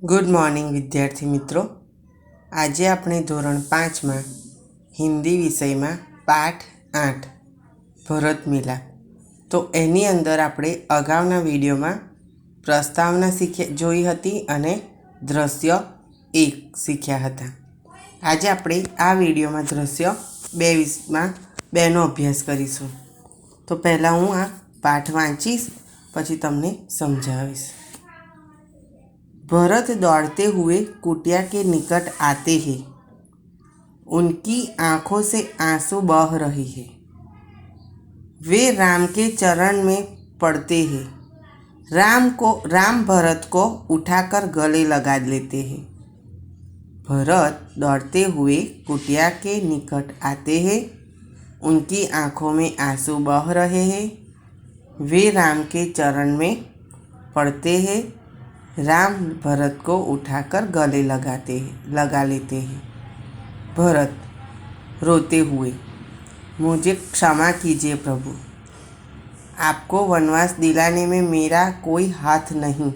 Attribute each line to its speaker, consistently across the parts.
Speaker 1: Good morning विद्यार्थी मित्रों। आज આપણે ધોરણ 5 में हिंदी विषय में पाठ 8 भरत मिलाप तो एनी अंदर આપણે अगाउना विडियो में प्रस्तावना जोई हती अने दृश्य 1 सीख्या हता। आज આપણે आ विडियो में दृश्य 22 में बेनो अभ्यास करीशुं। तो पहला हूँ आ पाठ वाँचीश पछी तमने समझावीश। भरत दौड़ते हुए कुटिया के निकट आते हैं। उनकी आंखों से आंसू बह रहे हैं। वे राम के चरण में पड़ते हैं। राम भरत को उठाकर गले लगा लेते हैं। भरत दौड़ते हुए कुटिया के निकट आते हैं। उनकी आंखों में आंसू बह रहे हैं। वे राम के चरण में पड़ते हैं। राम भरत को उठाकर गले लगा लेते हैं। भरत रोते हुए, मुझे क्षमा कीजिए प्रभु, आपको वनवास दिलाने में मेरा कोई हाथ नहीं।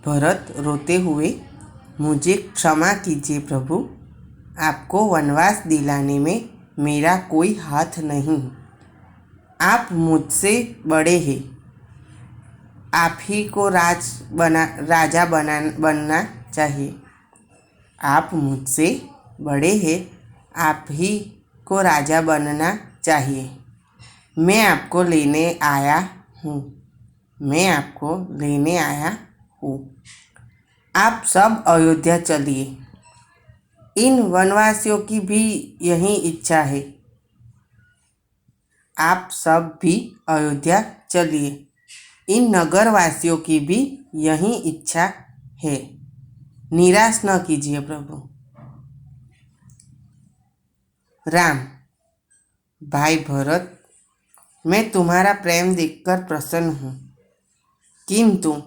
Speaker 1: भरत रोते हुए, मुझे क्षमा कीजिए प्रभु, आपको वनवास दिलाने में मेरा कोई हाथ नहीं। आप मुझसे बड़े हैं। आप ही को राजा बनना चाहिए। आप मुझसे बड़े हैं। आप ही को राजा बनना चाहिए। मैं आपको लेने आया हूँ। आप सब अयोध्या चलिए। इन वनवासियों की भी यही इच्छा है। आप सब भी अयोध्या चलिए। इन नगरवासियों की भी यही इच्छा है। निराश न कीजिए प्रभु। राम, भाई भरत, मैं तुम्हारा प्रेम देखकर प्रसन्न हूँ, किंतु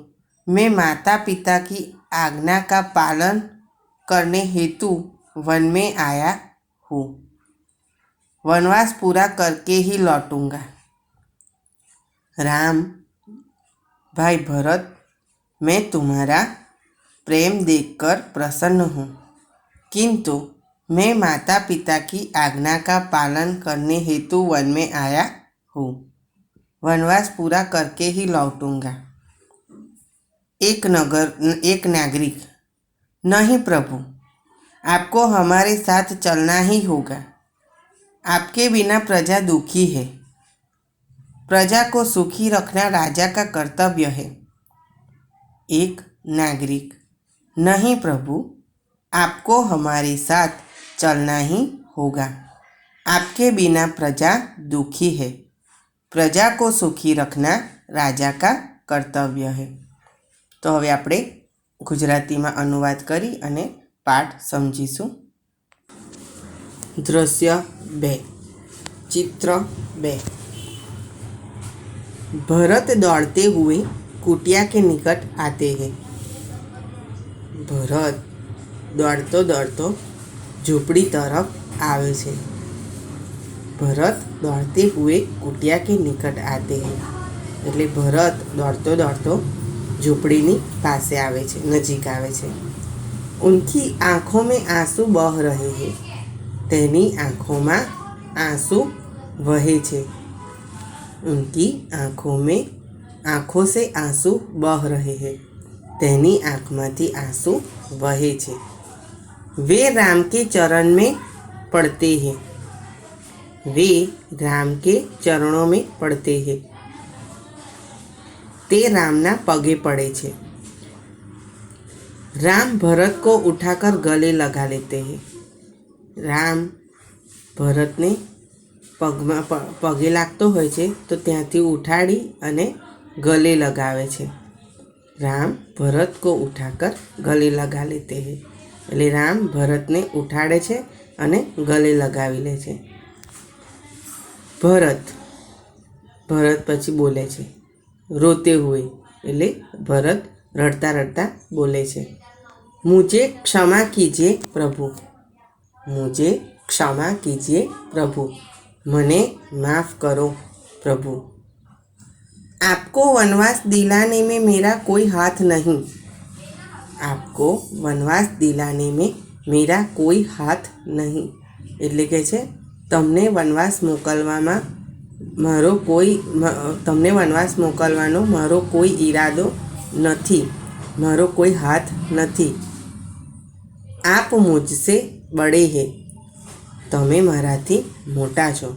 Speaker 1: मैं माता पिता की आज्ञा का पालन करने हेतु वन में आया हूँ। वनवास पूरा करके ही लौटूंगा। राम, भाई भरत, मैं तुम्हारा प्रेम देखकर प्रसन्न हूँ, किंतु मैं माता पिता की आज्ञा का पालन करने हेतु वन में आया हूँ। वनवास पूरा करके ही लौटूंगा। एक नागरिक, नहीं प्रभु, आपको हमारे साथ चलना ही होगा। आपके बिना प्रजा दुखी है। प्रजा को सुखी रखना राजा का कर्तव्य है। एक नागरिक, नहीं प्रभु, आपको हमारे साथ चलना ही होगा। आपके बिना प्रजा दुखी है। प्रजा को सुखी रखना राजा का कर्तव्य है। तो हवे आपणे गुजराती में अनुवाद करी अने पाठ समझीशुं। दृश्य 2, चित्र 2। भरत दौड़ते हुए कुटिया के निकट आते हैं। भरत दौड़तो दौड़तो झूंपड़ी तरफ आवे छे। भरत दौड़ते हुए कुटिया के निकट आते हैं એટલે ભરત દોડતો દોડતો ઝૂંપડીની પાસે આવે છે, નજીક આવે છે। उनकी आँखों में आंसू बह रहे हैं। तेनी आँखों में आंसू वहे छे। उनकी आँखों से आंसू बह रहे हैं। तेनी आँखमांथी आंसू वहे छे। वे राम के चरण में पड़ते हैं। वे राम के चरणों में पड़ते हैं। ते रामना पगे पड़े छे। राम भरत को उठाकर गले लगा लेते हैं। राम भरत ने पगे लागतो होय छे तो त्यांथी उठाड़ी अने गले लगावे छे। राम भरत को उठाकर गले लगा लेते हैं એટલે राम भरत ने उठाड़े छे अने गले लगावी ले छे। भरत पछी बोले छे रोते हुए એટલે भरत रड़ता रड़ता बोले छे, मुझे क्षमा कीजिए प्रभु, मुझे क्षमा कीजिए प्रभु, मने माफ करो प्रभु। आपको वनवास दिलाने में मेरा कोई हाथ नहीं। आपको वनवास दिलाने में मेरा કોઈ હાથ નહીં એટલે કે છે તમને વનવાસ મોકલવામાં તમને વનવાસ મોકલવાનો મારો કોઈ ઈરાદો નથી, મારો કોઈ હાથ નથી। આપ મુझसे બડે હે, તમે મારાથી મોટા છો।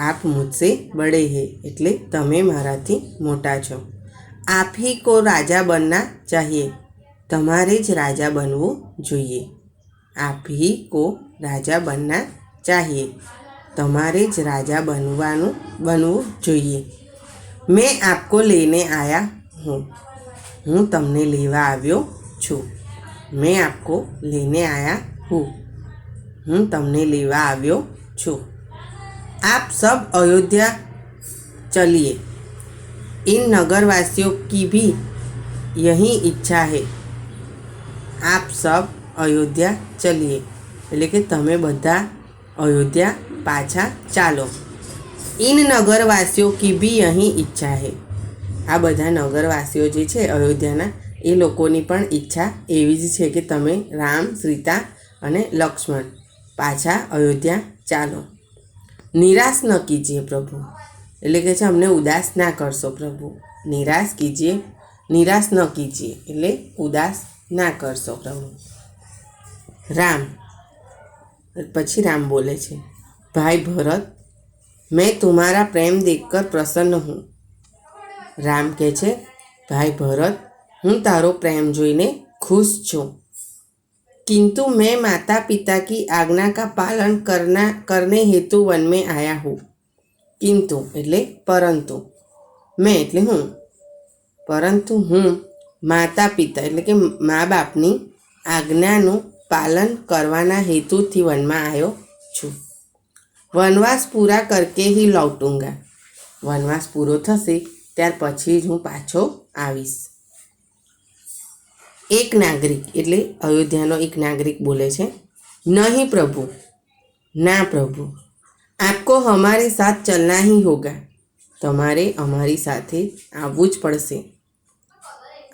Speaker 1: આપ મુझसे બડે હે એટલે તમે મારાથી મોટા છો। આપ ही को राजा बनना चाहिए, તમારે જ રાજા બનવું જોઈએ। આપ ही को राजा बनना चाहिए, તમારે જ રાજા બનવું જોઈએ। मैं आपको लेने आया हूँ, હું તમને લેવા આવ્યો છું। मैं आपको लेने आया हूँ, હું તમને લેવા આવ્યો છું। आप सब अयोध्या चलिए, इन नगरवासियों की भी यही इच्छा है। आप सब अयोध्या चलिए એટલે કે તમે બધા અયોધ્યા પાછા ચાલો। इन नगरवासियों की भी यही ઈચ્છા है, આ બધા નગરવાસીઓ જે છે અયોધ્યાના એ લોકોની પણ ઈચ્છા એવી જ છે કે તમે રામ, સીતા અને લક્ષ્મણ પાછા અયોધ્યા ચાલો। નિરાશ ન કીજીએ પ્રભુ એટલે કે છે અમને ઉદાસ ના કરશો પ્રભુ। નિરાશ ન કીજીએ એટલે ઉદાસ ના કરશો પ્રભુ। રામ પછી રામ બોલે છે, ભાઈ ભરત मैं तुम्हारा प्रेम देखकर प्रसन्न हूँ। રામ કહે છે, ભાઈ ભરત હું તારો પ્રેમ જોઈને ખુશ છું। किंतु मैं माता पिता की आज्ञा का पालन करने हेतु वन में आया हूँ। किंतु એટલે પરંતુ, મેં એટલે હું, પરંતુ હું માતા પિતા એટલે કે મા બાપની આજ્ઞાનું પાલન કરવાના હેતુથી વનમાં આવ્યો છું। વનવાસ પૂરા કરકે ही लौटूंगा, વનવાસ પૂરો થશે ત્યાર પછી જ હું પાછો આવીશ। એક નાગરિક એટલે અયોધ્યાનો એક નાગરિક બોલે છે, નહીં પ્રભુ, ના પ્રભુ, આપકો હમારે સાથ ચલના ही होगा, તમારે અમારી સાથે આવવું જ પડશે।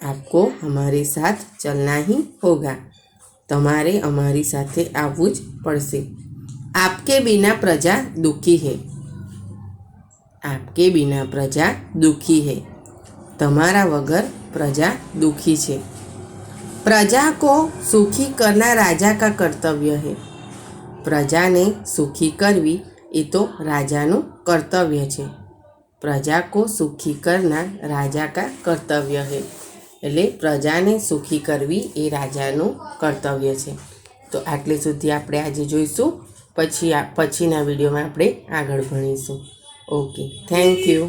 Speaker 1: આપકો હમારે સાથ ચલના ही होगा, તમારે અમારી સાથે આવવું જ પડશે। आपके बिना प्रजा दुखी है, आपके बिना प्रजा दुखी है, તમારા વગર પ્રજા દુખી છે। प्रजा को सुखी करना राजा का कर्तव्य है, પ્રજાને સુખી કરવી એ તો રાજાનું કર્તવ્ય છે। પ્રજા કો સુખી કરના રાજા કા કર્તવ્ય है એટલે પ્રજાને સુખી કરવી એ રાજાનું કર્તવ્ય છે। તો આટલે સુધી આપણે આજે જોઈશું, પછીના વિડીયોમાં આપણે આગળ ભણીશું। Okay, thank you.